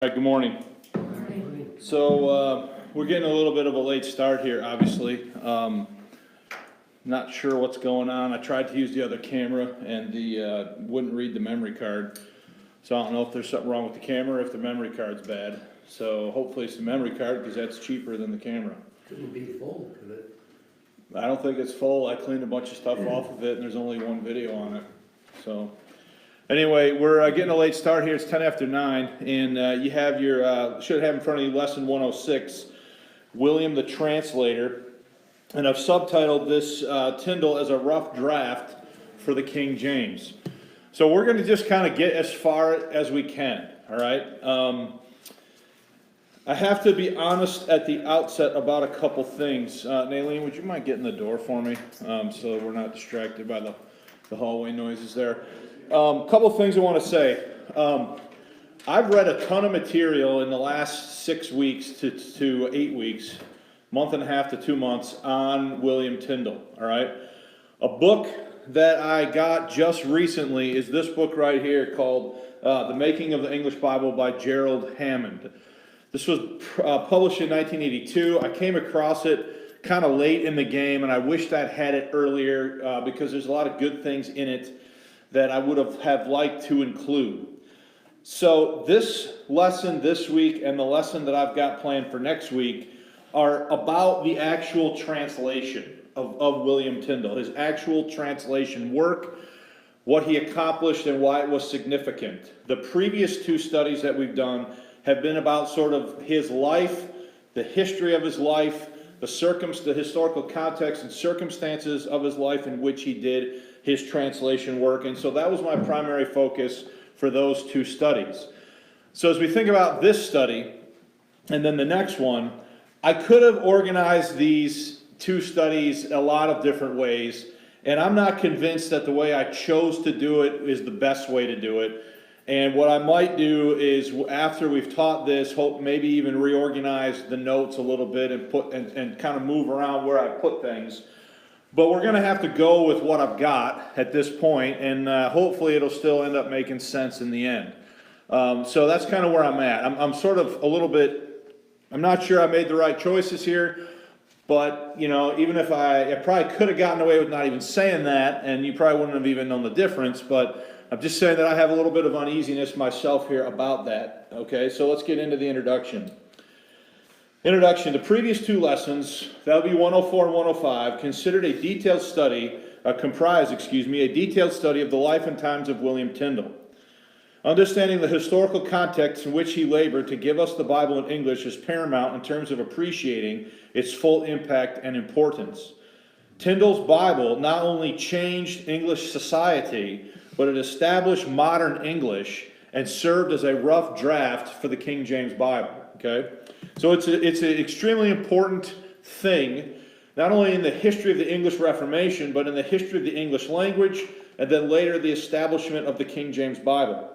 All right, good morning. So we're getting a little bit of a late start here, obviously. Not sure what's going on. I tried to use the other camera and the wouldn't read the memory card. So I don't know if there's something wrong with the camera or if the memory card's bad. So hopefully it's the memory card because that's cheaper than the camera. Couldn't be full, could it? I don't think it's full. I cleaned a bunch of stuff off of it and there's only one video on it. So anyway, we're getting a late start here. It's 10 after 9, and you have your, should have in front of you lesson 106, William the Translator. And I've subtitled this Tyndale as a rough draft for the King James. So we're going to just kind of get as far as we can, all right? I have to be honest at the outset about a couple things. Nayleen, would you mind getting the door for me so we're not distracted by the hallway noises there? Couple things I want to say. I've read a ton of material in the last 6 weeks to 8 weeks, month and a half to 2 months on William Tyndale, all right? A book that I got just recently is this book right here called The Making of the English Bible by Gerald Hammond. This was published in 1982. I came across it kind of late in the game, and I wished I'd had it earlier because there's a lot of good things in it that I would have liked to include. So this lesson this week and the lesson that I've got planned for next week are about the actual translation of William Tyndale, his actual translation work, what he accomplished and why it was significant. The previous 2 studies that we've done have been about sort of his life, the history of his life, the historical context and circumstances of his life in which he did his translation work. And so that was my primary focus for those 2 studies. So as we think about this study and then the next one, I could have organized these 2 studies a lot of different ways, and I'm not convinced that the way I chose to do it is the best way to do it. And what I might do is, after we've taught this, hope maybe even reorganize the notes a little bit and kind of move around where I put things. But we're going to have to go with what I've got at this point, and hopefully it'll still end up making sense in the end. So that's kind of where I'm at. I'm sort of a little bit, I'm not sure I made the right choices here, but, you know, even if I probably could have gotten away with not even saying that, and you probably wouldn't have even known the difference, but I'm just saying that I have a little bit of uneasiness myself here about that. Okay, so let's get into the introduction. Introduction. The previous 2 lessons, that would be 104 and 105, considered a detailed study, comprised a detailed study of the life and times of William Tyndale. Understanding the historical context in which he labored to give us the Bible in English is paramount in terms of appreciating its full impact and importance. Tyndale's Bible not only changed English society, but it established modern English and served as a rough draft for the King James Bible. Okay, so it's an extremely important thing, not only in the history of the English Reformation, but in the history of the English language, and then later the establishment of the King James Bible.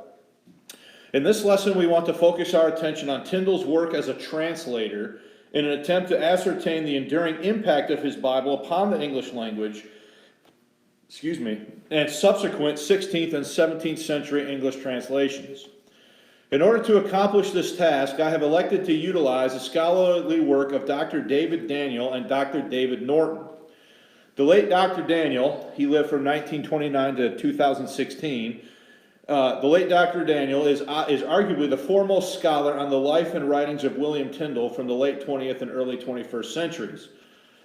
In this lesson, we want to focus our attention on Tyndale's work as a translator in an attempt to ascertain the enduring impact of his Bible upon the English language, and subsequent 16th and 17th century English translations. In order to accomplish this task, I have elected to utilize the scholarly work of Dr. David Daniel and Dr. David Norton. The late Dr. Daniel, he lived from 1929 to 2016. The late Dr. Daniel is arguably the foremost scholar on the life and writings of William Tyndale from the late 20th and early 21st centuries.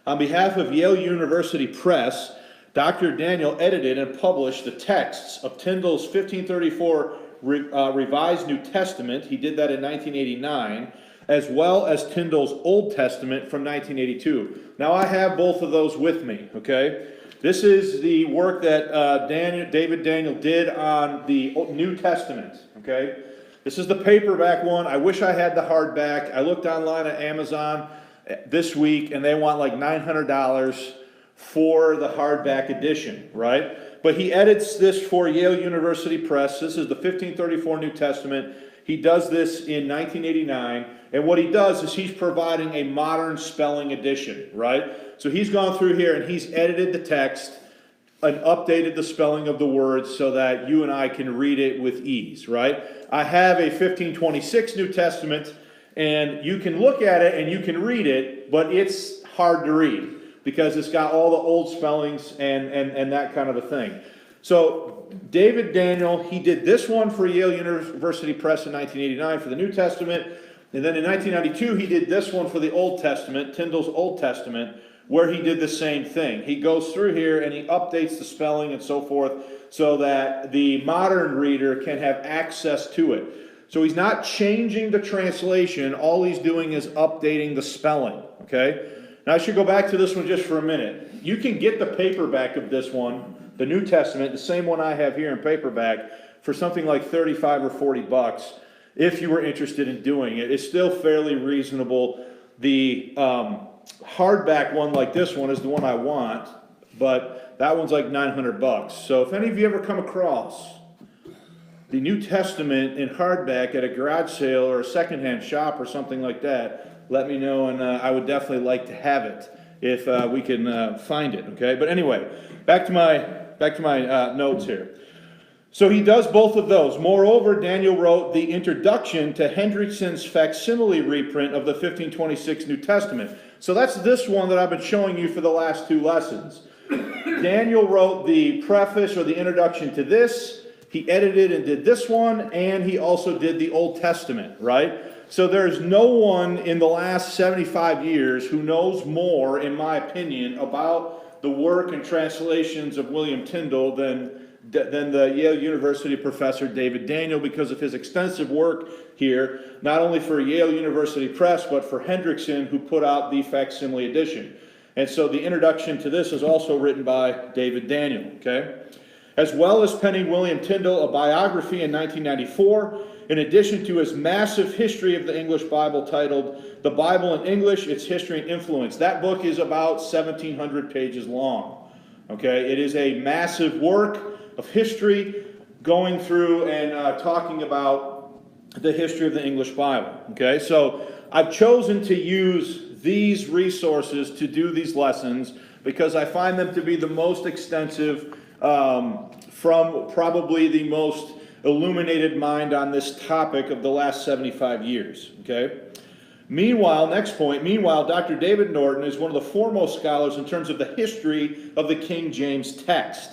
On behalf of Yale University Press, Dr. Daniel edited and published the texts of Tyndale's 1534 Revised New Testament. He did that in 1989, as well as Tyndale's Old Testament from 1982. Now I have both of those with me, okay? This is the work that David Daniel did on the New Testament, okay? This is the paperback one. I wish I had the hardback. I looked online at Amazon this week, and they want like $900 for the hardback edition, right? But he edits this for Yale University Press. This is the 1534 New Testament. He does this in 1989, and what he does is he's providing a modern spelling edition, right? So he's gone through here and he's edited the text updated the spelling of the words so that you and I can read it with ease, right? I have a 1526 New Testament, and you can look at it and you can read it, but it's hard to read because it's got all the old spellings and that kind of a thing. So David Daniel, he did this one for Yale University Press in 1989 for the New Testament, and then in 1992 he did this one for the Old Testament, Tyndale's Old Testament, where he did the same thing. He goes through here and he updates the spelling and so forth so that the modern reader can have access to it. So he's not changing the translation, all he's doing is updating the spelling, okay? Now I should go back to this one just for a minute. You can get the paperback of this one, the New Testament, the same one I have here in paperback, for something like 35 or 40 bucks if you were interested in doing it. It's still fairly reasonable. The hardback one like this one is the one I want, but that one's like 900 bucks. So if any of you ever come across the New Testament in hardback at a garage sale or a secondhand shop or something like that, let me know, and I would definitely like to have it if we can find it, okay? But anyway, back to my notes here. So he does both of those. Moreover, Daniel wrote the introduction to Hendrickson's facsimile reprint of the 1526 New Testament. So that's this one that I've been showing you for the last two lessons. Daniel wrote the preface or the introduction to this. He edited and did this one, and he also did the Old Testament, right? So there's no one in the last 75 years who knows more, in my opinion, about the work and translations of William Tyndale than the Yale University professor David Daniel, because of his extensive work here, not only for Yale University Press, but for Hendrickson, who put out the facsimile edition. And so the introduction to this is also written by David Daniel, okay? As well as penning William Tyndale a biography in 1994, in addition to his massive history of the English Bible titled The Bible in English, Its History and Influence. That book is about 1,700 pages long, okay? It is a massive work of history going through and talking about the history of the English Bible, okay? So I've chosen to use these resources to do these lessons because I find them to be the most extensive from probably the most illuminated mind on this topic of the last 75 years, okay? Meanwhile, next point, Dr. David Norton is one of the foremost scholars in terms of the history of the King James text.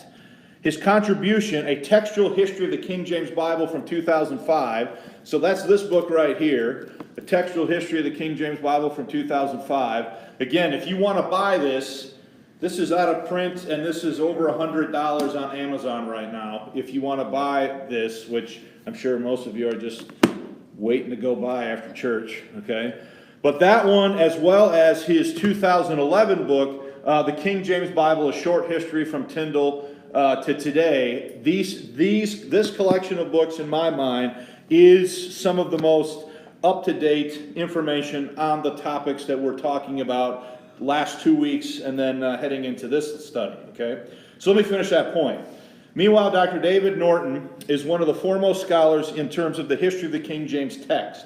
His contribution, A Textual History of the King James Bible from 2005, so that's this book right here, A Textual History of the King James Bible from 2005. Again, if you want to buy this, this is out of print, and this is over $100 on Amazon right now. If you want to buy this, which I'm sure most of you are just waiting to go buy after church, okay? But that one, as well as his 2011 book, The King James Bible, A Short History from Tyndale to Today, this collection of books, in my mind, is some of the most up-to-date information on the topics that we're talking about last 2 weeks and then heading into this study, okay? So let me finish that point. Meanwhile, Dr. David Norton is one of the foremost scholars in terms of the history of the King James text.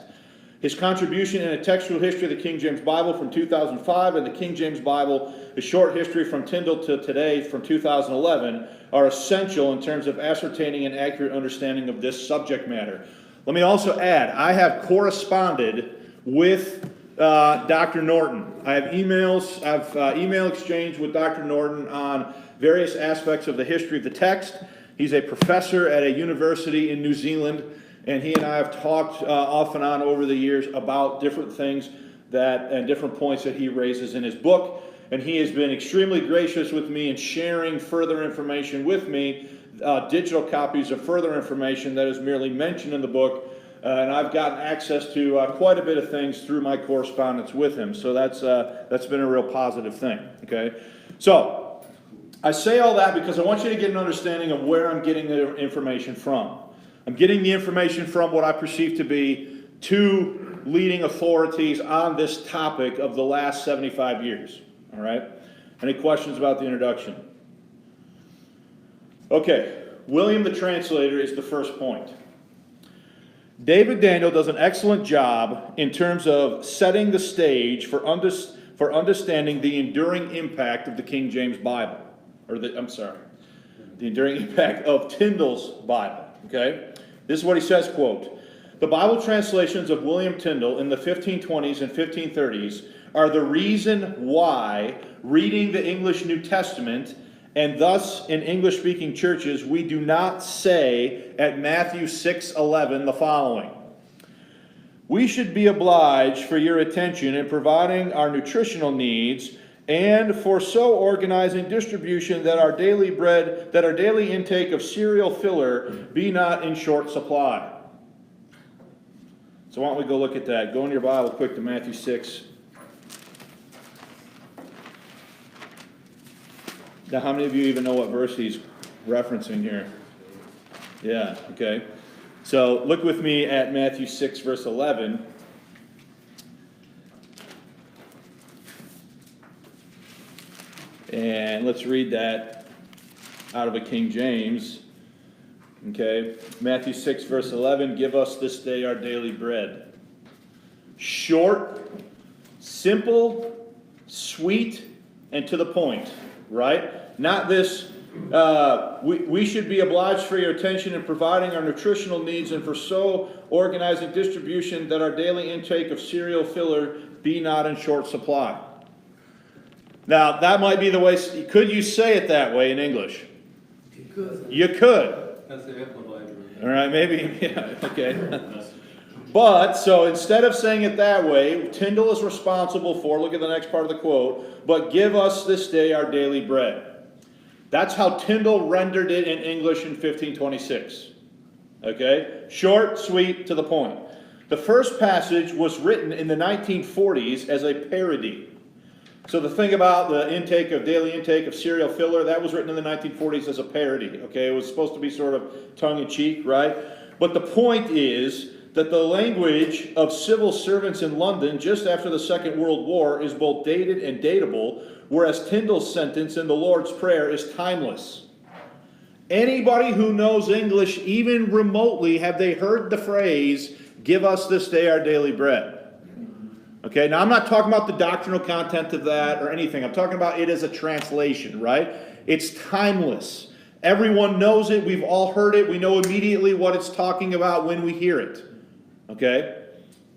His contribution in A Textual History of the King James Bible from 2005 and the King James Bible, A Short History from Tyndale to Today from 2011 are essential in terms of ascertaining an accurate understanding of this subject matter. Let me also add, I have corresponded with Dr. Norton. I have emails, email exchange with Dr. Norton on various aspects of the history of the text. He's a professor at a university in New Zealand, and he and I have talked off and on over the years about different things and different points that he raises in his book. And he has been extremely gracious with me in sharing further information with me, digital copies of further information that is merely mentioned in the book. And I've gotten access to quite a bit of things through my correspondence with him. So that's been a real positive thing, okay? So I say all that because I want you to get an understanding of where I'm getting the information from. I'm getting the information from what I perceive to be two leading authorities on this topic of the last 75 years, all right? Any questions about the introduction? Okay, William the Translator is the first point. David Daniel does an excellent job in terms of setting the stage for understanding the enduring impact of the King James Bible. the enduring impact of Tyndale's Bible, okay? This is what he says, quote, "The Bible translations of William Tyndale in the 1520s and 1530s are the reason why reading the English New Testament, and thus in English-speaking churches, we do not say at Matthew 6:11 the following: we should be obliged for your attention in providing our nutritional needs and for so organizing distribution that our daily intake of cereal filler be not in short supply." So why don't we go look at that? Go in your Bible quick to Matthew 6. Now, how many of you even know what verse he's referencing here? Yeah, okay. So look with me at Matthew 6, verse 11. And let's read that out of a King James. Okay, Matthew 6, verse 11, "Give us this day our daily bread." Short, simple, sweet, and to the point, right? Not this, we should be obliged for your attention in providing our nutritional needs and for so organizing distribution that our daily intake of cereal filler be not in short supply. Now, that might be the way, could you say it that way in English? You could. You could. That's the Amplified version. All right, maybe, yeah, okay. But, so instead of saying it that way, Tyndale is responsible for, look at the next part of the quote, "but give us this day our daily bread." That's how Tyndale rendered it in English in 1526. Okay? Short, sweet, to the point. The first passage was written in the 1940s as a parody. So the thing about the daily intake of cereal filler, that was written in the 1940s as a parody. Okay? It was supposed to be sort of tongue-in-cheek, right? But the point is that the language of civil servants in London just after the Second World War is both dated and dateable, whereas Tyndale's sentence in the Lord's Prayer is timeless. Anybody who knows English, even remotely, have they heard the phrase, "Give us this day our daily bread"? Okay, now I'm not talking about the doctrinal content of that or anything. I'm talking about it as a translation, right? It's timeless. Everyone knows it. We've all heard it. We know immediately what it's talking about when we hear it. Okay?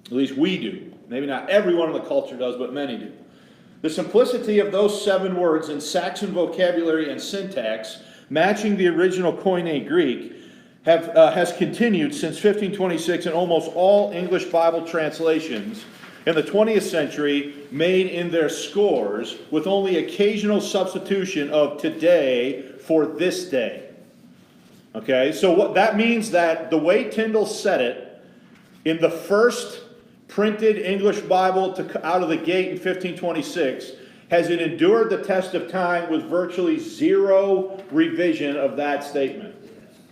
At least we do. Maybe not everyone in the culture does, but many do. The simplicity of those 7 words in Saxon vocabulary and syntax, matching the original Koine Greek, has continued since 1526 in almost all English Bible translations in the 20th century, made in their scores, with only occasional substitution of today for this day. Okay, so what that means, that the way Tyndale said it in the first printed English Bible out of the gate in 1526, has it endured the test of time with virtually zero revision of that statement?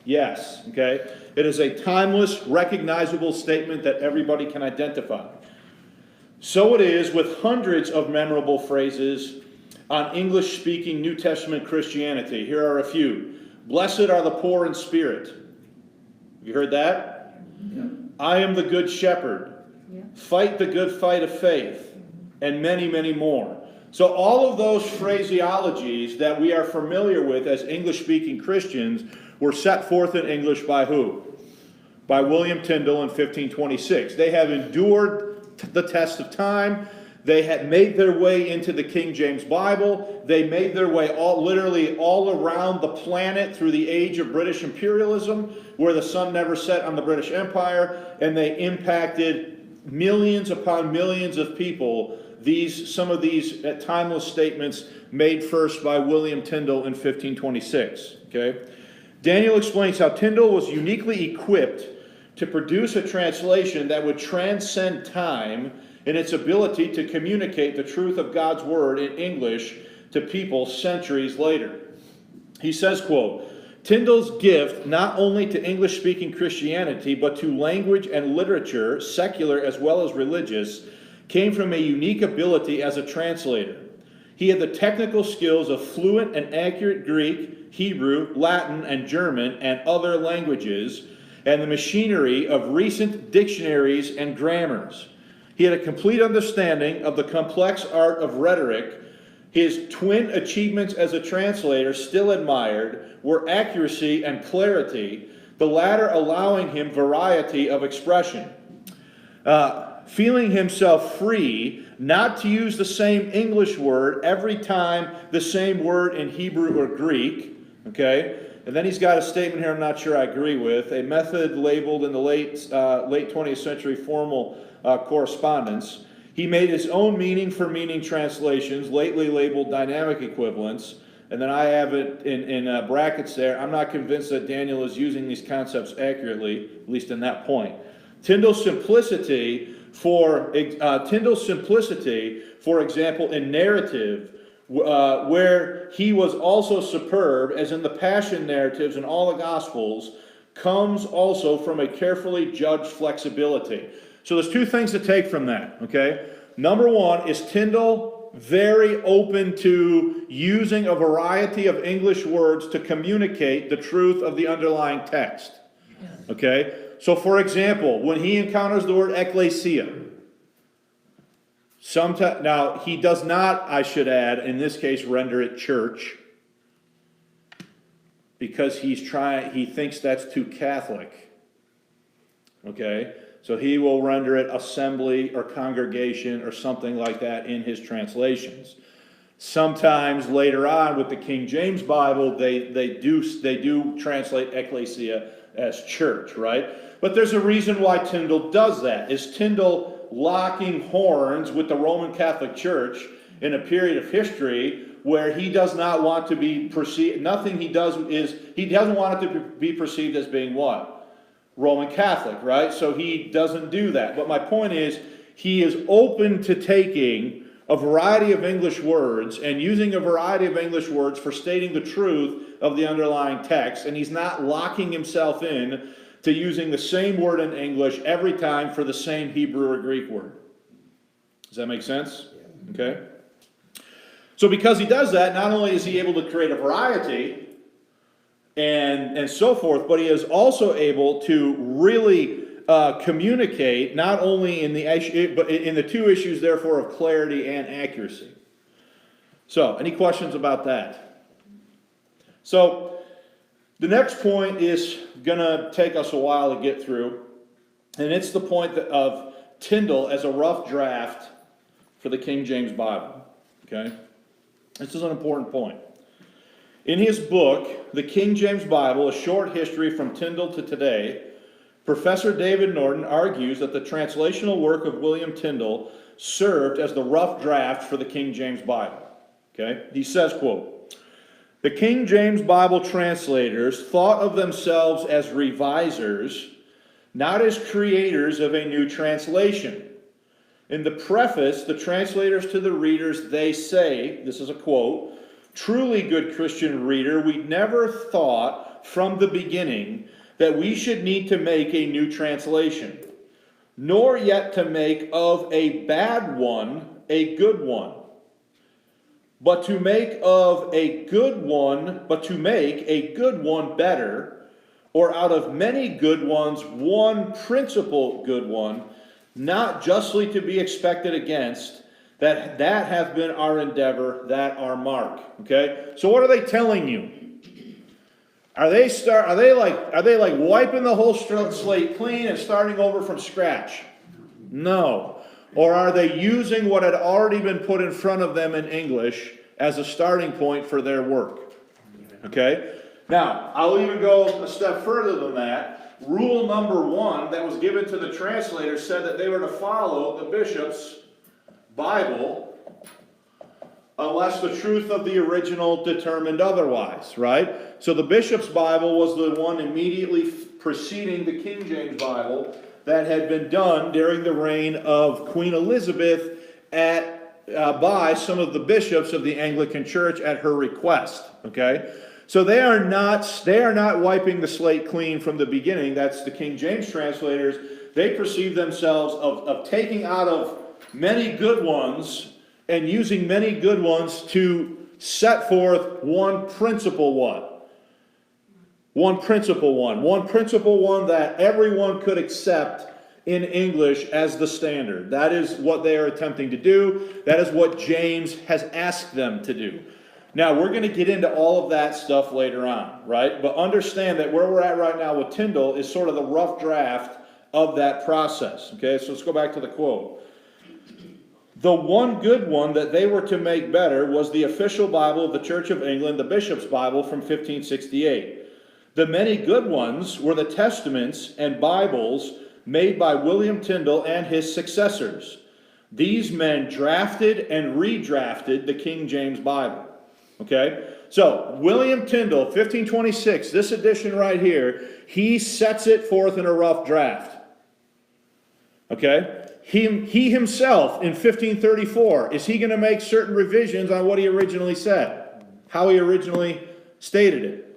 Yes, okay? It is a timeless, recognizable statement that everybody can identify. So it is with hundreds of memorable phrases on English-speaking New Testament Christianity. Here are a few. "Blessed are the poor in spirit." Have you heard that? Yeah. "I am the good shepherd." Yeah. "Fight the good fight of faith," and many, many more. So all of those phraseologies that we are familiar with as English-speaking Christians were set forth in English by who? By William Tyndale in 1526. They have endured the test of time. They had made their way into the King James Bible. They made their way literally all around the planet through the age of British imperialism, where the sun never set on the British Empire, and they impacted millions upon millions of people. Some of these timeless statements made first by William Tyndale in 1526. Okay? Daniel explains how Tyndale was uniquely equipped to produce a translation that would transcend time in its ability to communicate the truth of God's Word in English to people centuries later. He says, quote, "Tyndale's gift not only to English-speaking Christianity, but to language and literature, secular as well as religious, came from a unique ability as a translator. He had the technical skills of fluent and accurate Greek, Hebrew, Latin, and German, and other languages, and the machinery of recent dictionaries and grammars. He had a complete understanding of the complex art of rhetoric, His twin achievements as a translator, still admired, were accuracy and clarity, the latter allowing him variety of expression. Feeling himself free not to use the same English word every time the same word in Hebrew or Greek, okay? And then he's got a statement here I'm not sure I agree with, a method labeled in the late 20th century formal correspondence. He made his own meaning for meaning translations, lately labeled dynamic equivalents, and then I have it in brackets there. I'm not convinced that Daniel is using these concepts accurately, at least in that point. Tyndale's simplicity, for example, in narrative, where he was also superb, as in the Passion narratives in all the Gospels, comes also from a carefully judged flexibility. So there's two things to take from that, okay? Number one, is Tyndale very open to using a variety of English words to communicate the truth of the underlying text, okay? So for example, when he encounters the word ecclesia, now he does not, I should add, in this case, render it church, because he thinks that's too Catholic, okay? So he will render it assembly or congregation or something like that in his translations. Sometimes later on with the King James Bible, they do translate ecclesia as church, right? But there's a reason why Tyndale does that. Is Tyndale locking horns with the Roman Catholic Church in a period of history where he does not want to be perceived, nothing he does is, he doesn't want it to be perceived as being what? Roman Catholic, right? So he doesn't do that. But my point is, he is open to taking a variety of English words and using a variety of English words for stating the truth of the underlying text, and he's not locking himself in to using the same word in English every time for the same Hebrew or Greek word. Does that make sense? Okay? So because he does that, not only is he able to create a variety and so forth, but he is also able to really communicate not only in the two issues, therefore, of clarity and accuracy. So, any questions about that? So, the next point is going to take us a while to get through, and it's the point of Tyndale as a rough draft for the King James Bible. Okay? This is an important point. In his book, The King James Bible, A Short History from Tyndale to Today, Professor David Norton argues that the translational work of William Tyndale served as the rough draft for the King James Bible. Okay? He says, quote, "The King James Bible translators thought of themselves as revisers, not as creators of a new translation. In the preface, the translators to the readers, they say," this is a quote, "Truly, good Christian reader, we never thought from the beginning that we should need to make a new translation, nor yet to make of a bad one a good one, but to make a good one better, or out of many good ones, one principal good one, not justly to be expected against, that hath been our endeavor, that our mark." Okay? So what are they telling you? Are they like wiping the whole slate clean and starting over from scratch? No. Or are they using what had already been put in front of them in English as a starting point for their work? Okay? Now, I'll even go a step further than that. Rule number 1 that was given to the translators said that they were to follow the bishop's Bible unless the truth of the original determined otherwise, right? So the bishop's Bible was the one immediately preceding the King James Bible that had been done during the reign of Queen Elizabeth by some of the bishops of the Anglican Church at her request, okay? So they are not wiping the slate clean from the beginning. That's the King James translators. They perceive themselves of taking out of many good ones and using many good ones to set forth one principal one. One principal one that everyone could accept in English as the standard. That is what they are attempting to do. That is what James has asked them to do. Now, we're going to get into all of that stuff later on, right? But understand that where we're at right now with Tyndale is sort of the rough draft of that process. Okay, so let's go back to the quote. The one good one that they were to make better was the official Bible of the Church of England, the Bishop's Bible from 1568. The many good ones were the Testaments and Bibles made by William Tyndale and his successors. These men drafted and redrafted the King James Bible. Okay? So, William Tyndale, 1526, this edition right here, he sets it forth in a rough draft. Okay? He himself, in 1534, is he going to make certain revisions on what he originally said? How he originally stated it?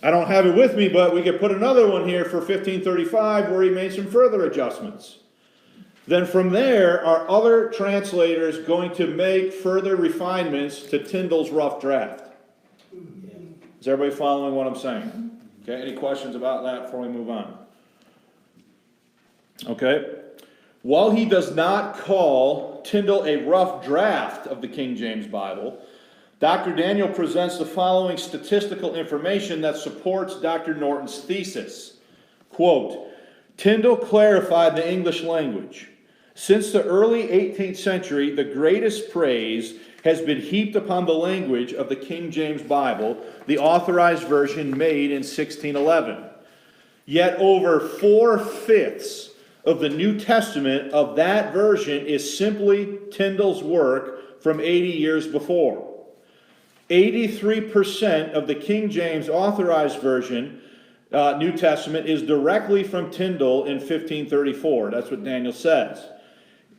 I don't have it with me, but we could put another one here for 1535 where he made some further adjustments. Then from there, are other translators going to make further refinements to Tyndale's rough draft? Is everybody following what I'm saying? Okay, any questions about that before we move on? Okay. While he does not call Tyndale a rough draft of the King James Bible, Dr. Daniel presents the following statistical information that supports Dr. Norton's thesis. Quote, Tyndale clarified the English language. Since the early 18th century, the greatest praise has been heaped upon the language of the King James Bible, the authorized version made in 1611. Yet over 4/5 of the New Testament of that version is simply Tyndale's work from 80 years before. 83% of the King James authorized version, New Testament, is directly from Tyndale in 1534. That's what Daniel says.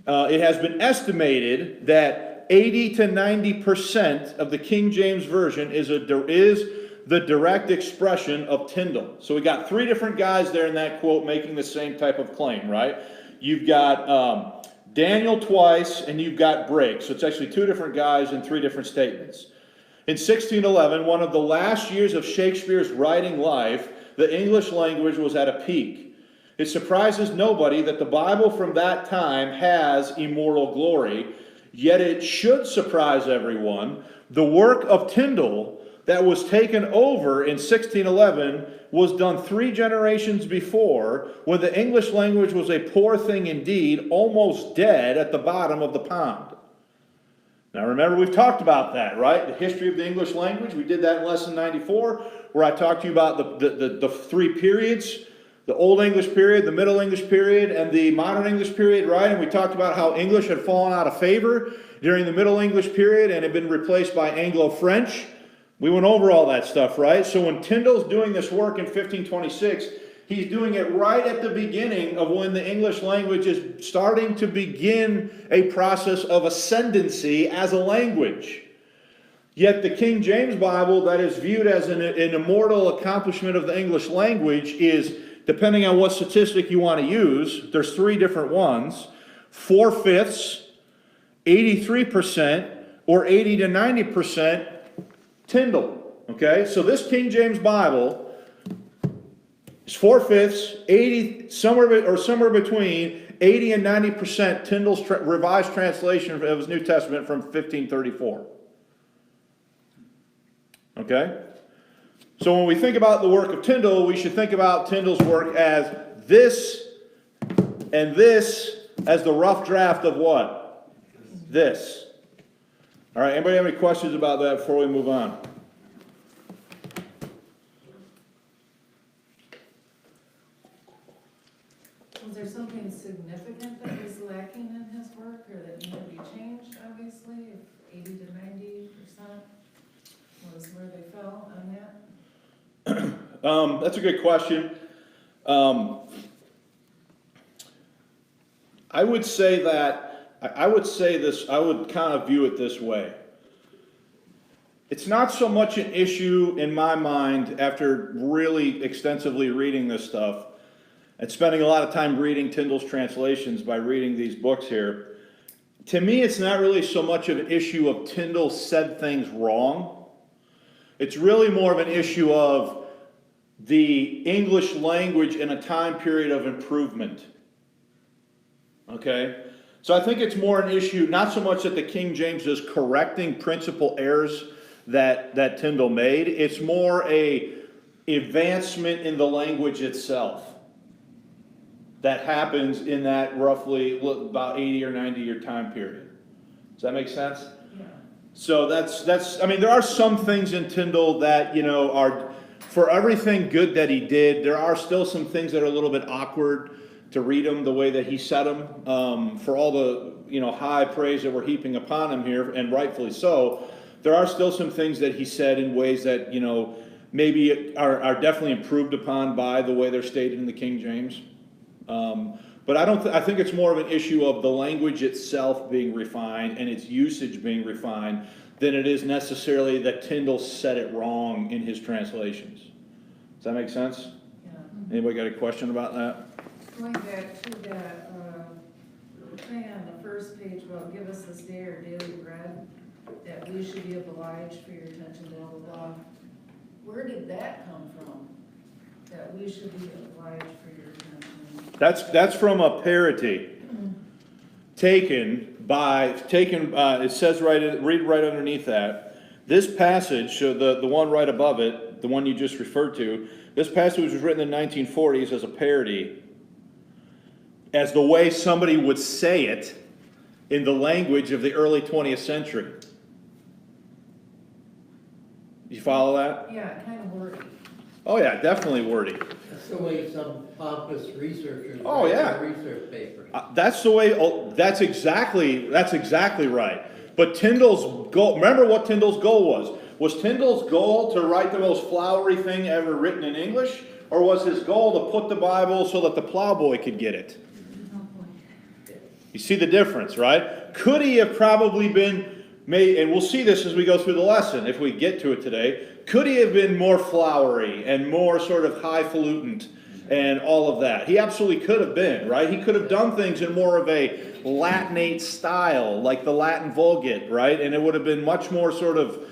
It has been estimated that 80 to 90% of the King James Version is the direct expression of Tyndale. So we got three different guys there in that quote making the same type of claim, right? You've got Daniel twice, and you've got Briggs. So it's actually two different guys in three different statements. In 1611, one of the last years of Shakespeare's writing life, the English language was at a peak. It surprises nobody that the Bible from that time has immortal glory, yet it should surprise everyone. The work of Tyndale that was taken over in 1611 was done 3 generations before, when the English language was a poor thing indeed, almost dead at the bottom of the pond. Now remember, we've talked about that, right? The history of the English language. We did that in lesson 94, where I talked to you about the 3 periods. The Old English period, the Middle English period, and the Modern English period, right? And we talked about how English had fallen out of favor during the Middle English period and had been replaced by Anglo-French. We went over all that stuff, right? So when Tyndale's doing this work in 1526, he's doing it right at the beginning of when the English language is starting to begin a process of ascendancy as a language. Yet the King James Bible, that is viewed as an immortal accomplishment of the English language, is, depending on what statistic you want to use, there's 3 different ones, 4/5, 83%, or 80 to 90% Tyndale. Okay, so this King James Bible is 4/5, 80, somewhere between 80 and 90% Tyndale's revised translation of his New Testament from 1534. Okay? So when we think about the work of Tyndale, we should think about Tyndale's work as this and this as the rough draft of what? This. All right, anybody have any questions about that before we move on? Was there something significant that was lacking in his work or that needed to be changed, obviously, if 80 to 90% was where they fell on that? That's a good question. I would say this, I would kind of view it this way. It's not so much an issue in my mind after really extensively reading this stuff and spending a lot of time reading Tyndale's translations by reading these books here. To me, it's not really so much of an issue of Tyndale said things wrong. It's really more of an issue of the English language in a time period of improvement. Okay? So I think it's more an issue, not so much that the King James is correcting principal errors that Tyndale made, it's more a advancement in the language itself that happens in that roughly about 80 or 90 year time period. Does that make sense? Yeah. So I mean, there are some things in Tyndale that, are, for everything good that he did, there are still some things that are a little bit awkward to read them the way that he said them, for all the, high praise that we're heaping upon him here, and rightfully so. There are still some things that he said in ways that, maybe are definitely improved upon by the way they're stated in the King James. But I think it's more of an issue of the language itself being refined and its usage being refined than it is necessarily that Tyndale said it wrong in his translations. Does that make sense? Yeah. Anybody got a question about that? Going back to that, thing on the first page about give us this day our daily bread, that we should be obliged for your attention, blah, blah, blah. Where did that come from? That we should be obliged for your attention? That's from a parody taken, it says read right underneath that. This passage, so the one right above it, the one you just referred to, this passage was written in the 1940s as a parody, as the way somebody would say it in the language of the early 20th century. You follow that? Yeah, kind of wordy. Oh yeah, definitely wordy. That's the way some pompous researchers Oh, write yeah. their research papers. That's the way. Oh, that's exactly right. But Tyndale's goal. Remember what Tyndale's goal was? Was Tyndale's goal to write the most flowery thing ever written in English, or was his goal to put the Bible so that the plowboy could get it? You see the difference, right? Could he have probably been made? And we'll see this as we go through the lesson, if we get to it today. Could he have been more flowery and more sort of highfalutin and all of that? He absolutely could have been, right? He could have done things in more of a Latinate style, like the Latin Vulgate, right? And it would have been much more sort of,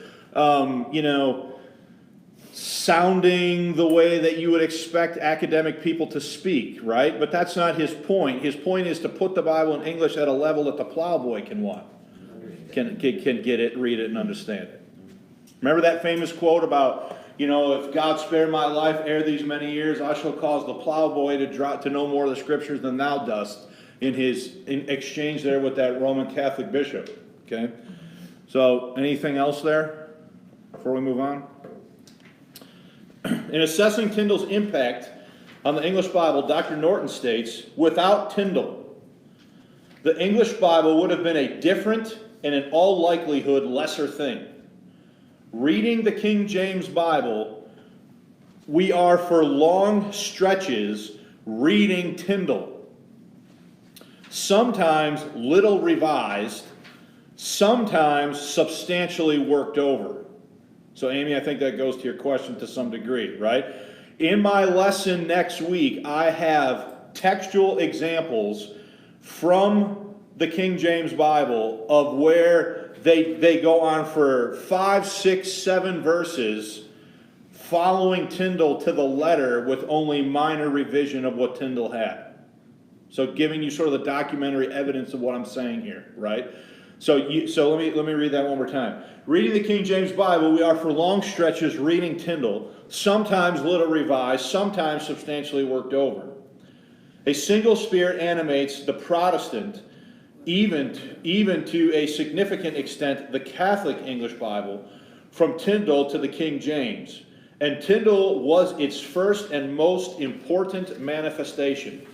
sounding the way that you would expect academic people to speak, right? But that's not his point. His point is to put the Bible in English at a level that the plowboy can what? Can get it, read it, and understand it. Remember that famous quote about, if God spared my life ere these many years, I shall cause the plowboy to know more of the scriptures than thou dost, in exchange there with that Roman Catholic bishop. Okay? So, anything else there before we move on? In assessing Tyndale's impact on the English Bible, Dr. Norton states, without Tyndale, the English Bible would have been a different and in all likelihood lesser thing. Reading the King James Bible, we are for long stretches reading Tyndale. Sometimes little revised, sometimes substantially worked over. So Amy, I think that goes to your question to some degree, right? In my lesson next week, I have textual examples from the King James Bible of where they go on for 5, 6, 7 verses following Tyndale to the letter with only minor revision of what Tyndale had. So giving you sort of the documentary evidence of what I'm saying here, right? So let me read that one more time. Reading the King James Bible, we are for long stretches reading Tyndale, sometimes little revised, sometimes substantially worked over. A single spirit animates the Protestant, even to a significant extent the Catholic English Bible, from Tyndale to the King James. And Tyndale was its first and most important manifestation.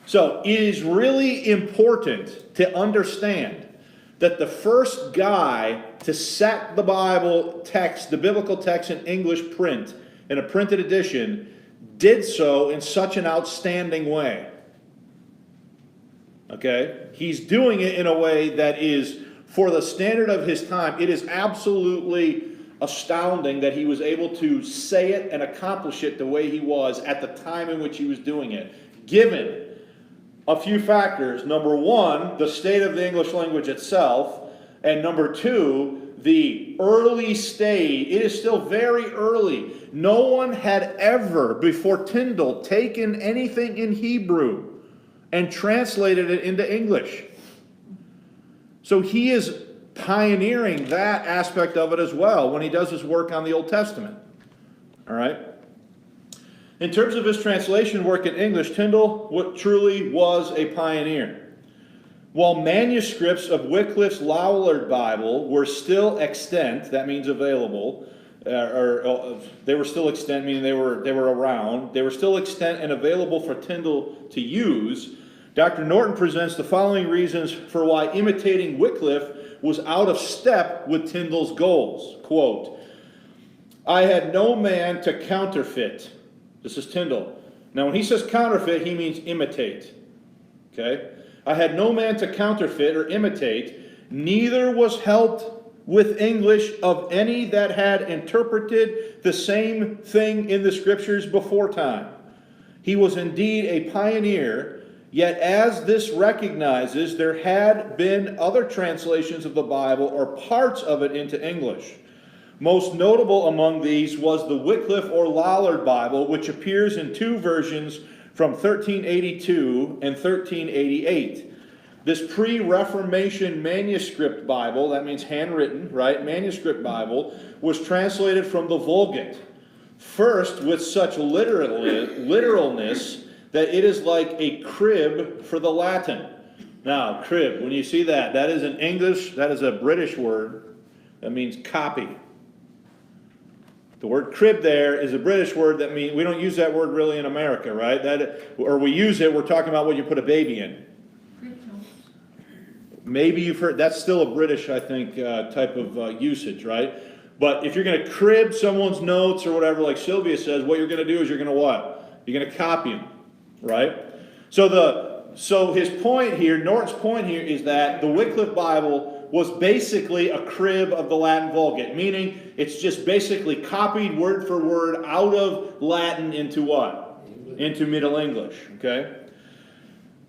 So it is really important to understand that the first guy to set the Bible text, the biblical text in English print, in a printed edition, did so in such an outstanding way. Okay? He's doing it in a way that is, for the standard of his time, it is absolutely astounding that he was able to say it and accomplish it the way he was at the time in which he was doing it, given a few factors. Number one, the state of the English language itself, and number two, the early stage. It is still very early. No one had ever, before Tyndale, taken anything in Hebrew and translated it into English. So he is pioneering that aspect of it as well when he does his work on the Old Testament. All right? In terms of his translation work in English, Tyndale truly was a pioneer. While manuscripts of Wycliffe's Lollard Bible were still extant, that means available, they were still extant, meaning they were around, they were still extant and available for Tyndale to use, Dr. Norton presents the following reasons for why imitating Wycliffe was out of step with Tyndale's goals. Quote, I had no man to counterfeit. This is Tyndale. Now when he says counterfeit, he means imitate. Okay? I had no man to counterfeit or imitate, neither was helped with English of any that had interpreted the same thing in the scriptures before time. He was indeed a pioneer, yet as this recognizes there had been other translations of the Bible or parts of it into English. Most notable among these was the Wycliffe or Lollard Bible, which appears in two versions from 1382 and 1388. This pre-Reformation manuscript Bible, that means handwritten, right? Manuscript Bible, was translated from the Vulgate. First, with such literalness that it is like a crib for the Latin. Now, crib, when you see that, that is an English, that is a British word. That means copy. The word crib there is a British word that means, we don't use that word really in America, right? Or we use it, we're talking about what you put a baby in. Maybe you've heard, that's still a British, I think, type of usage, right? But if you're going to crib someone's notes or whatever, like Sylvia says, what you're going to do is you're going to what? You're going to copy them, right? So his point here, Norton's point here, is that the Wycliffe Bible was basically a crib of the Latin Vulgate, meaning it's just basically copied word for word out of Latin into what? English. Into Middle English, okay?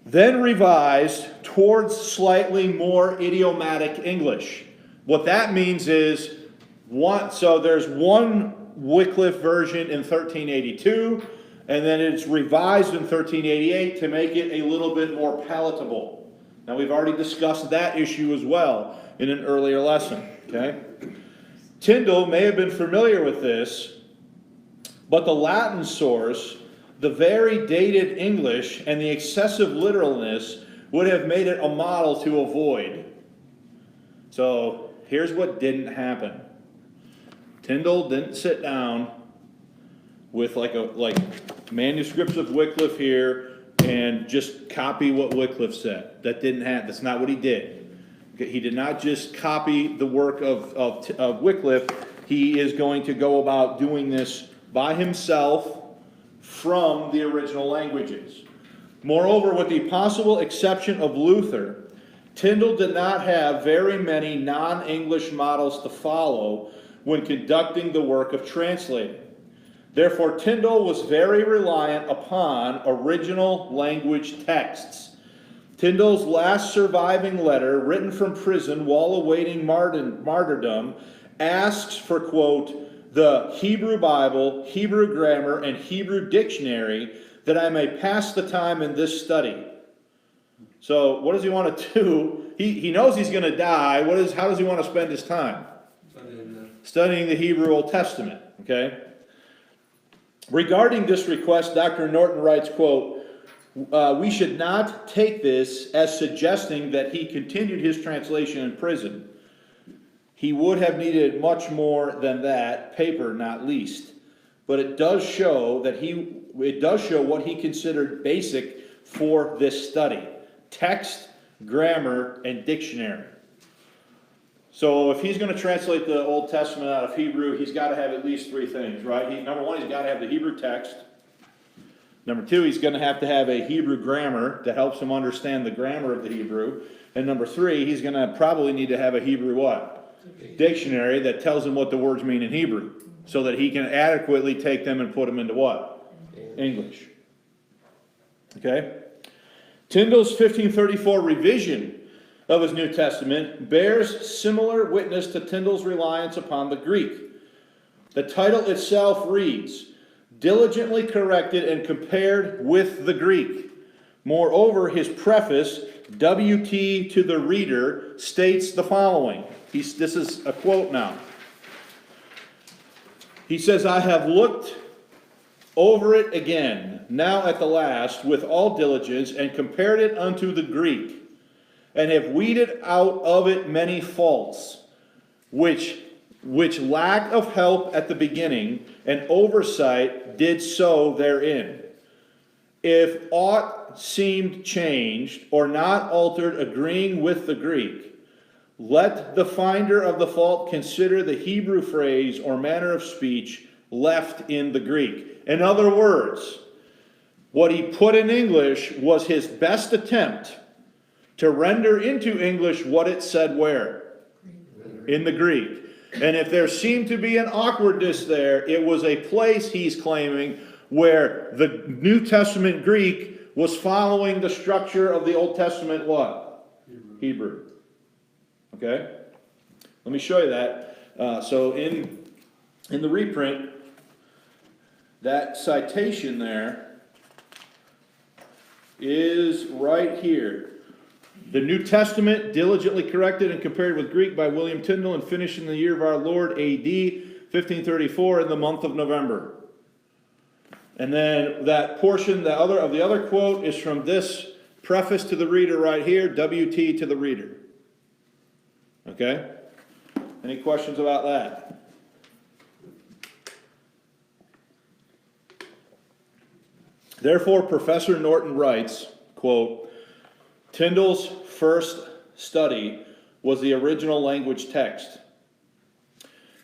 Then revised towards slightly more idiomatic English. What that means is, so there's one Wycliffe version in 1382, and then it's revised in 1388 to make it a little bit more palatable. Now we've already discussed that issue as well in an earlier lesson, okay? Tyndale may have been familiar with this, but the Latin source, the very dated English, and the excessive literalness would have made it a model to avoid. So here's what didn't happen. Tyndale didn't sit down with like manuscripts of Wycliffe here and just copy what Wycliffe said. That didn't happen. That's not what he did. Okay, he did not just copy the work of Wycliffe. He is going to go about doing this by himself from the original languages. Moreover, with the possible exception of Luther, Tyndale did not have very many non-English models to follow when conducting the work of translating. Therefore, Tyndale was very reliant upon original language texts. Tyndale's last surviving letter, written from prison while awaiting martyrdom, asks for, quote, the Hebrew Bible, Hebrew grammar, and Hebrew dictionary that I may pass the time in this study. So what does he want to do? He knows he's going to die. How does he want to spend his time? Studying the Hebrew Old Testament, okay? Regarding this request, Dr. Norton writes, quote, we should not take this as suggesting that he continued his translation in prison. He would have needed much more than that, paper not least. But it does show what he considered basic for this study: text, grammar, and dictionary. So if he's going to translate the Old Testament out of Hebrew, he's got to have at least three things, right? Number one, he's got to have the Hebrew text. Number two, he's going to have a Hebrew grammar that helps him understand the grammar of the Hebrew. And number three, he's going to probably need to have a Hebrew what? Dictionary that tells him what the words mean in Hebrew, so that he can adequately take them and put them into what? English. Okay? Tyndale's 1534 revision of his New Testament bears similar witness to Tyndale's reliance upon the Greek. The title itself reads, diligently corrected and compared with the Greek. Moreover, his preface, WT to the reader, states the following. This is a quote now. He says, I have looked over it again, now at the last, with all diligence, and compared it unto the Greek, and have weeded out of it many faults, which lack of help at the beginning, and oversight did so therein. If aught seemed changed, or not altered agreeing with the Greek, let the finder of the fault consider the Hebrew phrase or manner of speech left in the Greek. In other words, what he put in English was his best attempt to render into English what it said where? In the Greek. And if there seemed to be an awkwardness there, it was a place, he's claiming, where the New Testament Greek was following the structure of the Old Testament what? Hebrew. Okay? Let me show you that. So in the reprint, that citation there is right here. The New Testament, diligently corrected and compared with Greek by William Tyndale and finished in the year of our Lord A.D. 1534 in the month of November. And then that portion, the other quote is from this preface to the reader right here, WT to the reader. Okay? Any questions about that? Therefore, Professor Norton writes, quote, Tyndale's first study was the original language text,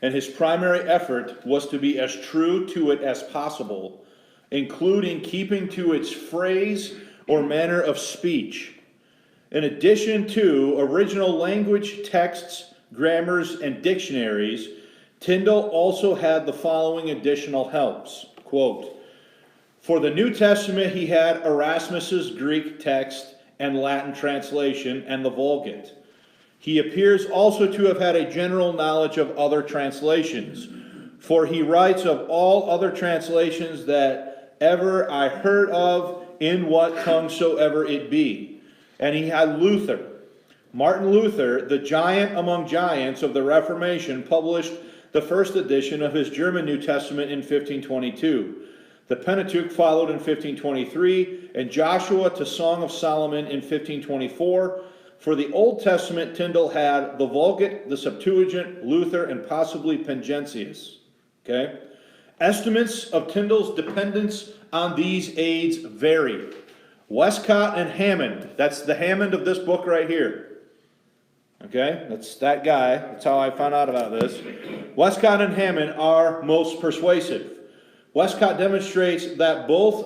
and his primary effort was to be as true to it as possible, including keeping to its phrase or manner of speech. In addition to original language texts, grammars, and dictionaries, Tyndale also had the following additional helps. Quote, for the New Testament, he had Erasmus's Greek text and Latin translation and the Vulgate. He appears also to have had a general knowledge of other translations, for he writes of all other translations that ever I heard of, in what tongue soever it be. And he had Luther. Martin Luther, the giant among giants of the Reformation, published the first edition of his German New Testament in 1522. The Pentateuch followed in 1523, and Joshua to Song of Solomon in 1524. For the Old Testament, Tyndale had the Vulgate, the Septuagint, Luther, and possibly Pangentius. Okay? Estimates of Tyndale's dependence on these aids vary. Westcott and Hammond, that's the Hammond of this book right here. Okay? That's that guy. That's how I found out about this. Westcott and Hammond are most persuasive. Westcott demonstrates that both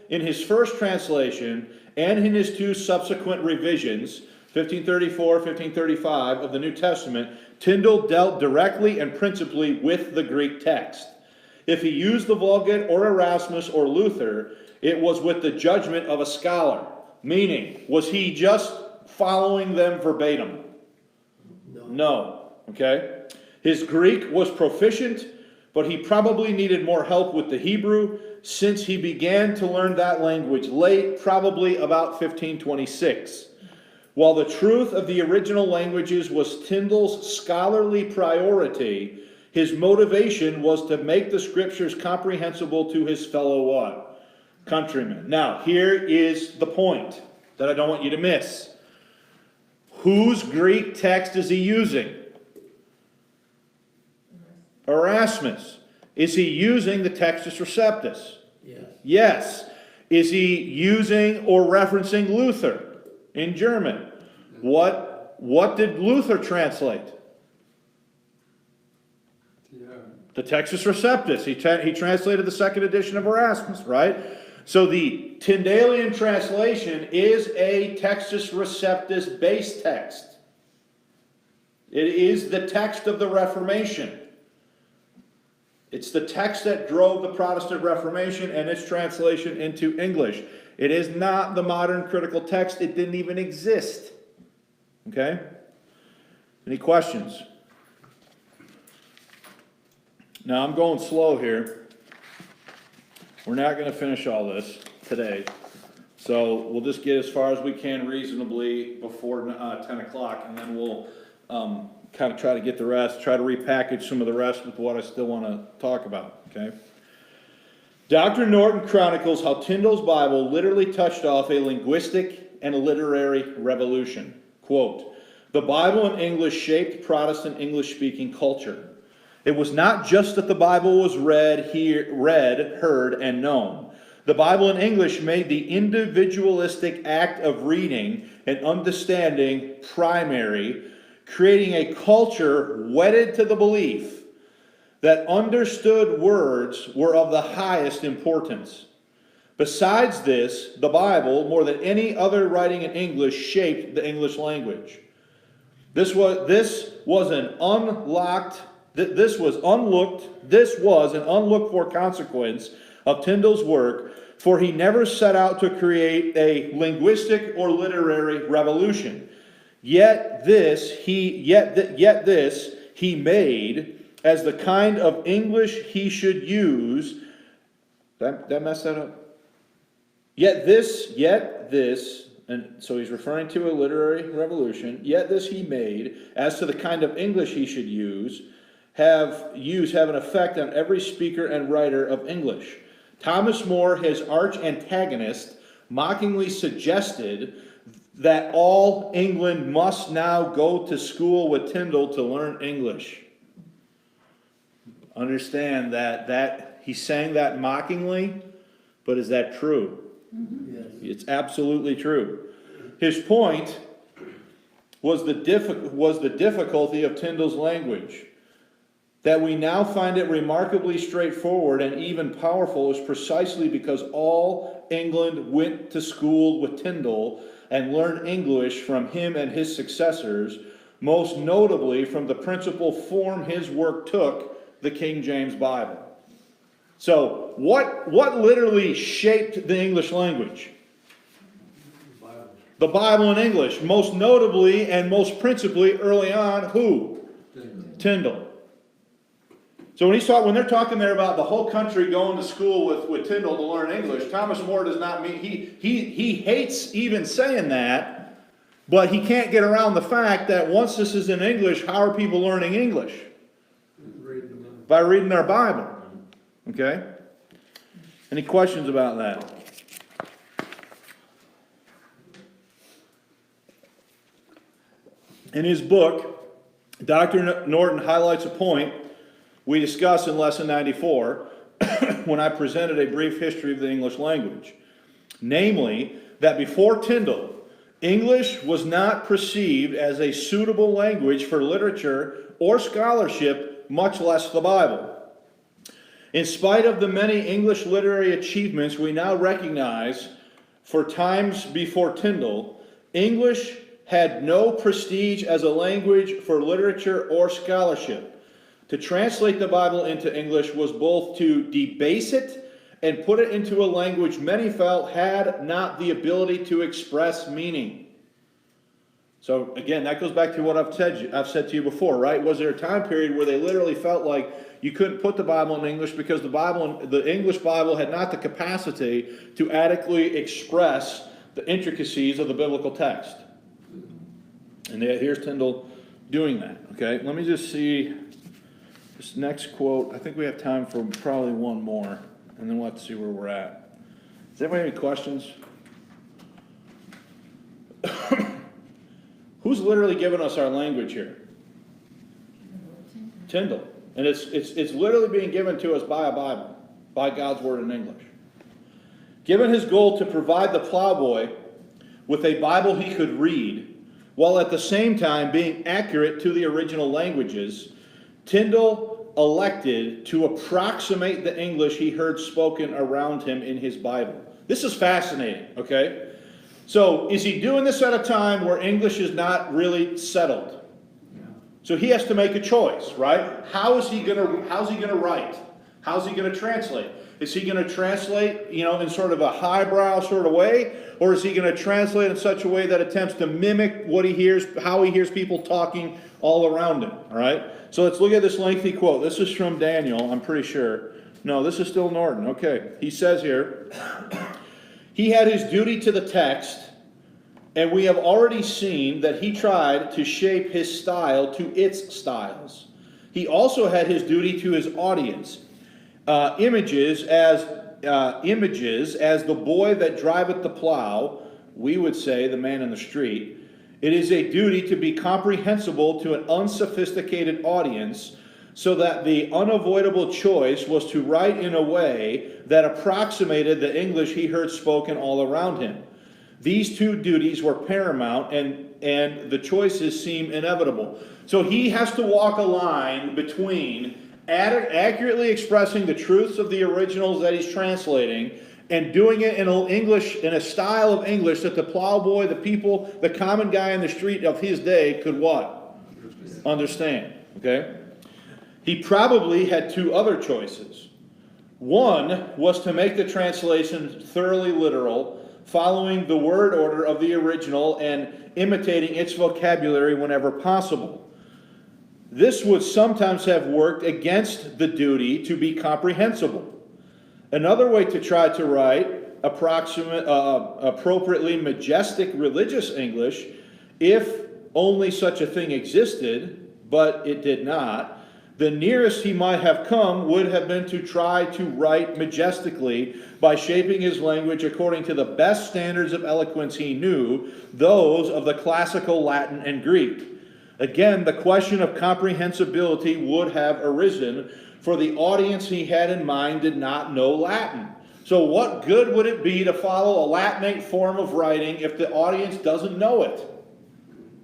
in his first translation and in his two subsequent revisions, 1534, 1535 of the New Testament, Tyndale dealt directly and principally with the Greek text. If he used the Vulgate or Erasmus or Luther, it was with the judgment of a scholar. Meaning, was he just following them verbatim? No. Okay? His Greek was proficient, but he probably needed more help with the Hebrew, since he began to learn that language late, probably about 1526. While the truth of the original languages was Tyndale's scholarly priority, his motivation was to make the scriptures comprehensible to his fellow what? Countrymen. Now, here is the point that I don't want you to miss. Whose Greek text is he using? Erasmus. Is he using the Textus Receptus? Yes. Yes. Is he using or referencing Luther in German? What did Luther translate? The Textus Receptus. He translated the second edition of Erasmus, right? So the Tyndalean translation is a Textus Receptus base text. It is the text of the Reformation. It's the text that drove the Protestant Reformation and its translation into English. It is not the modern critical text. It didn't even exist. Okay? Any questions? Now, I'm going slow here. We're not going to finish all this today. So we'll just get as far as we can reasonably before 10 o'clock, and then we'll kind of try to get the rest, try to repackage some of the rest with what I still want to talk about, okay? Dr. Norton chronicles how Tyndale's Bible literally touched off a linguistic and a literary revolution. Quote, "The Bible in English shaped Protestant English-speaking culture. It was not just that the Bible was read, heard, and known. The Bible in English made the individualistic act of reading and understanding primary, creating a culture wedded to the belief that understood words were of the highest importance. Besides this, the Bible, more than any other writing in English, shaped the English language. This was an unlooked for consequence of Tyndale's work, for he never set out to create a linguistic or literary revolution. Yet this he made as the kind of English he should use." Did I mess that up? Yet this, and so he's referring to a literary revolution. Yet this he made as to the kind of English he should have an effect on every speaker and writer of English. Thomas More, his arch antagonist, mockingly suggested that all England must now go to school with Tyndale to learn English. Understand that he's saying that mockingly, but is that true? Yes. It's absolutely true. His point was the difficulty of Tyndale's language. That we now find it remarkably straightforward and even powerful is precisely because all England went to school with Tyndale and learned English from him and his successors, most notably from the principal form his work took, the King James Bible. So, what literally shaped the English language? The Bible in English, most notably and most principally early on, who? Tyndale. So when they're talking there about the whole country going to school with Tyndale to learn English, Thomas More does not mean, he hates even saying that, but he can't get around the fact that once this is in English, how are people learning English? By reading their Bible. Okay? Any questions about that? In his book, Dr. Norton highlights a point we discussed in Lesson 94 when I presented a brief history of the English language. Namely, that before Tyndale, English was not perceived as a suitable language for literature or scholarship, much less the Bible. In spite of the many English literary achievements we now recognize for times before Tyndale, English had no prestige as a language for literature or scholarship. To translate the Bible into English was both to debase it and put it into a language many felt had not the ability to express meaning. So again, that goes back to what I've said to you before, right? Was there a time period where they literally felt like you couldn't put the Bible in English because the English Bible had not the capacity to adequately express the intricacies of the biblical text? And here's Tyndale doing that. Okay, let me just see this next quote. I think we have time for probably one more, and then we'll have to see where we're at. Does anybody have any questions? Who's literally giving us our language here? Tyndale. And it's literally being given to us by a Bible, by God's Word in English. Given his goal to provide the plowboy with a Bible he could read, while at the same time being accurate to the original languages, Tyndale elected to approximate the English he heard spoken around him in his Bible. This is fascinating, okay? So, is he doing this at a time where English is not really settled? So he has to make a choice, right? How's he gonna write? How's he gonna translate? Is he gonna translate, in sort of a highbrow sort of way? Or is he gonna translate in such a way that attempts to mimic what he hears, how he hears people talking all around him, all right? So let's look at this lengthy quote. This is from Daniel, I'm pretty sure. No, this is still Norton, okay. He says here, He had his duty to the text, and we have already seen that he tried to shape his style to its styles. He also had his duty to his audience. Images as the boy that driveth the plow, we would say the man in the street. It is a duty to be comprehensible to an unsophisticated audience, so that the unavoidable choice was to write in a way that approximated the English he heard spoken all around him. These two duties were paramount, and the choices seem inevitable. So he has to walk a line between accurately expressing the truths of the originals that he's translating and doing it in a style of English that the plowboy, the people, the common guy in the street of his day could what? Understand. Okay? He probably had two other choices. One was to make the translation thoroughly literal, following the word order of the original and imitating its vocabulary whenever possible. This would sometimes have worked against the duty to be comprehensible. Another way to try to write appropriately majestic religious English, if only such a thing existed, but it did not, the nearest he might have come would have been to try to write majestically by shaping his language according to the best standards of eloquence he knew, those of the classical Latin and Greek. Again, the question of comprehensibility would have arisen, for the audience he had in mind did not know Latin. So what good would it be to follow a Latinate form of writing if the audience doesn't know it?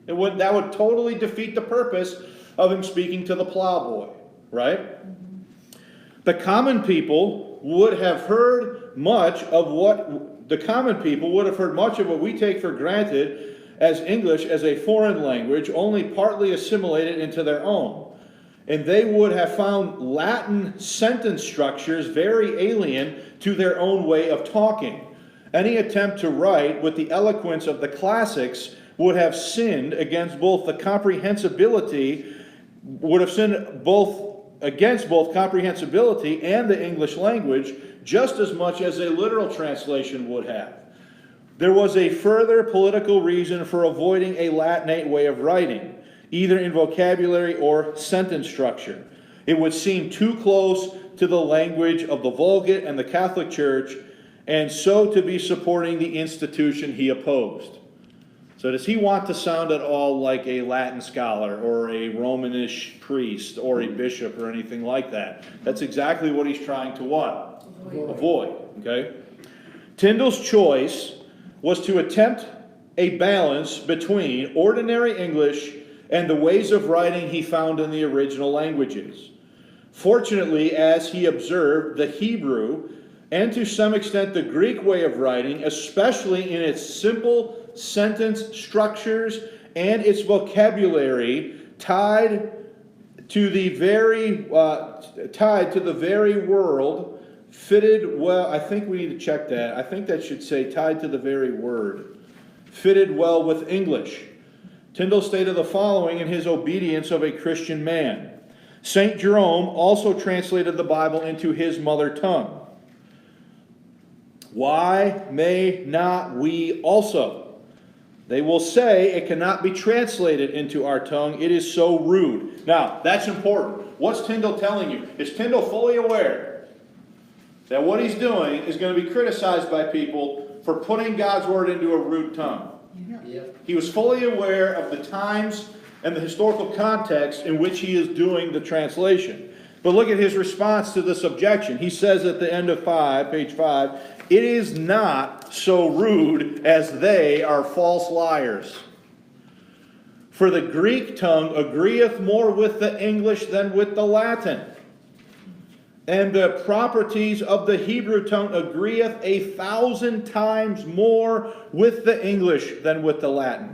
That would totally defeat the purpose of him speaking to the plowboy, right? The common people would have heard much of what we take for granted as English as a foreign language, only partly assimilated into their own. And they would have found Latin sentence structures very alien to their own way of talking. Any attempt to write with the eloquence of the classics would have sinned against both comprehensibility and the English language, just as much as a literal translation would have. There was a further political reason for avoiding a Latinate way of writing, either in vocabulary or sentence structure. It would seem too close to the language of the Vulgate and the Catholic Church, and so to be supporting the institution he opposed. So does he want to sound at all like a Latin scholar or a Romanish priest or a bishop or anything like that? That's exactly what he's trying to what? Avoid. Okay? Tyndale's choice was to attempt a balance between ordinary English and the ways of writing he found in the original languages. Fortunately, as he observed, the Hebrew, and to some extent the Greek way of writing, especially in its simple sentence structures and its vocabulary, tied to the very world, fitted well. I think we need to check that. I think that should say tied to the very word, fitted well with English. Tyndale stated the following in his Obedience of a Christian Man. St. Jerome also translated the Bible into his mother tongue. Why may not we also? They will say it cannot be translated into our tongue. It is so rude. Now, that's important. What's Tyndale telling you? Is Tyndale fully aware that what he's doing is going to be criticized by people for putting God's word into a rude tongue? Yep. He was fully aware of the times and the historical context in which he is doing the translation. But look at his response to this objection. He says at the end of page 5, it is not so rude as they are false liars. For the Greek tongue agreeth more with the English than with the Latin. And the properties of the Hebrew tongue agreeth 1,000 times more with the English than with the Latin.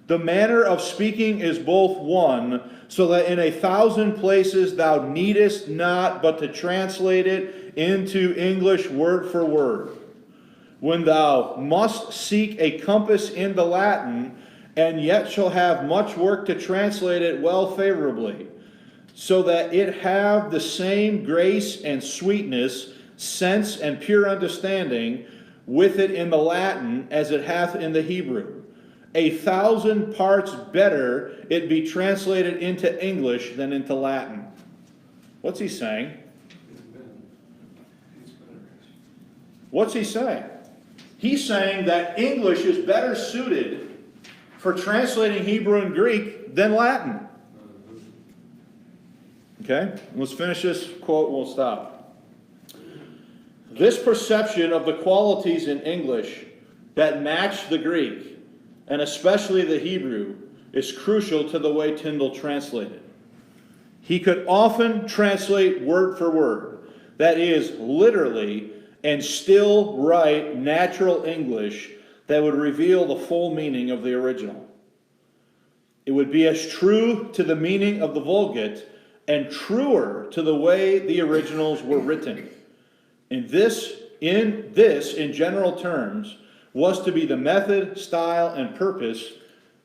The manner of speaking is both one, so that in 1,000 places thou needest not but to translate it into English word for word. When thou must seek a compass in the Latin, and yet shall have much work to translate it well favorably, so that it have the same grace and sweetness, sense and pure understanding, with it in the Latin as it hath in the Hebrew. 1,000 parts better it be translated into English than into Latin. What's he saying? What's he saying? He's saying that English is better suited for translating Hebrew and Greek than Latin. Okay? Let's finish this quote and we'll stop. This perception of the qualities in English that match the Greek, and especially the Hebrew, is crucial to the way Tyndale translated. He could often translate word for word, that is, literally, and still write natural English that would reveal the full meaning of the original. It would be as true to the meaning of the Vulgate and truer to the way the originals were written. In general terms, was to be the method, style, and purpose,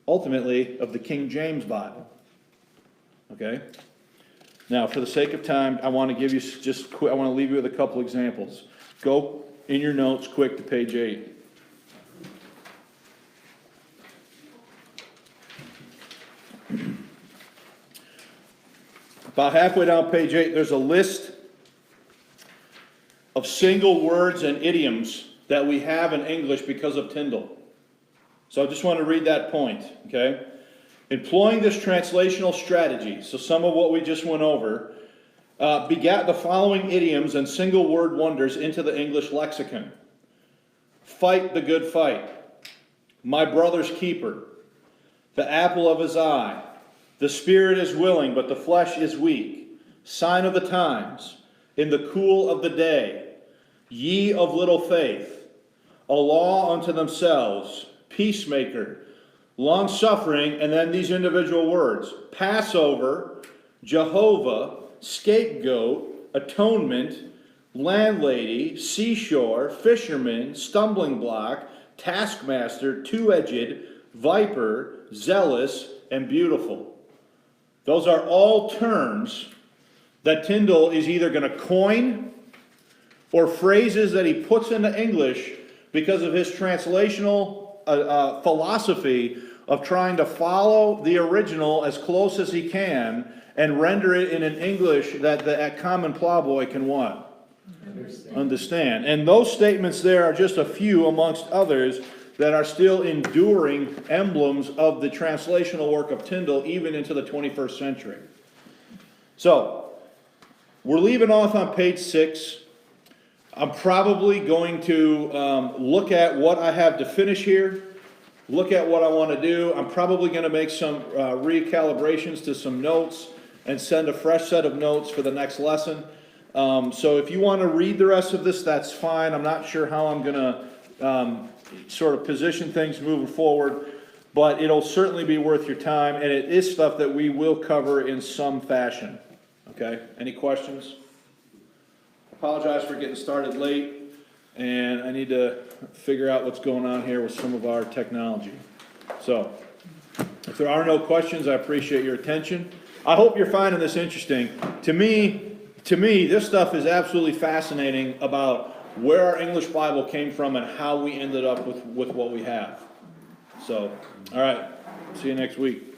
ultimately, of the King James Bible. Okay? Now, for the sake of time, I want to give you I want to leave you with a couple examples. Go in your notes quick to page 8. About halfway down page 8, there's a list of single words and idioms that we have in English because of Tyndale. So I just want to read that point, okay? Employing this translational strategy, so some of what we just went over, begat the following idioms and single word wonders into the English lexicon. Fight the good fight. My brother's keeper. The apple of his eye. The spirit is willing, but the flesh is weak. Sign of the times. In the cool of the day. Ye of little faith. A law unto themselves. Peacemaker. Long-suffering, and then these individual words. Passover. Jehovah. Scapegoat, atonement, landlady, seashore, fisherman, stumbling block, taskmaster, two-edged, viper, zealous, and beautiful. Those are all terms that Tyndale is either going to coin or phrases that he puts into English because of his translational philosophy of trying to follow the original as close as he can and render it in an English that the common plowboy can what? Understand. And those statements there are just a few amongst others that are still enduring emblems of the translational work of Tyndale even into the 21st century. So, we're leaving off on page 6. I'm probably going to look at what I have to finish here, look at what I want to do. I'm probably going to make some recalibrations to some notes and send a fresh set of notes for the next lesson. So if you want to read the rest of this, that's fine. I'm not sure how I'm going to sort of position things moving forward, but it'll certainly be worth your time, and it is stuff that we will cover in some fashion. Okay? Any questions? Apologize for getting started late, and I need to figure out what's going on here with some of our technology. So, if there are no questions, I appreciate your attention. I hope you're finding this interesting. To me, this stuff is absolutely fascinating about where our English Bible came from and how we ended up with what we have. So, all right. See you next week.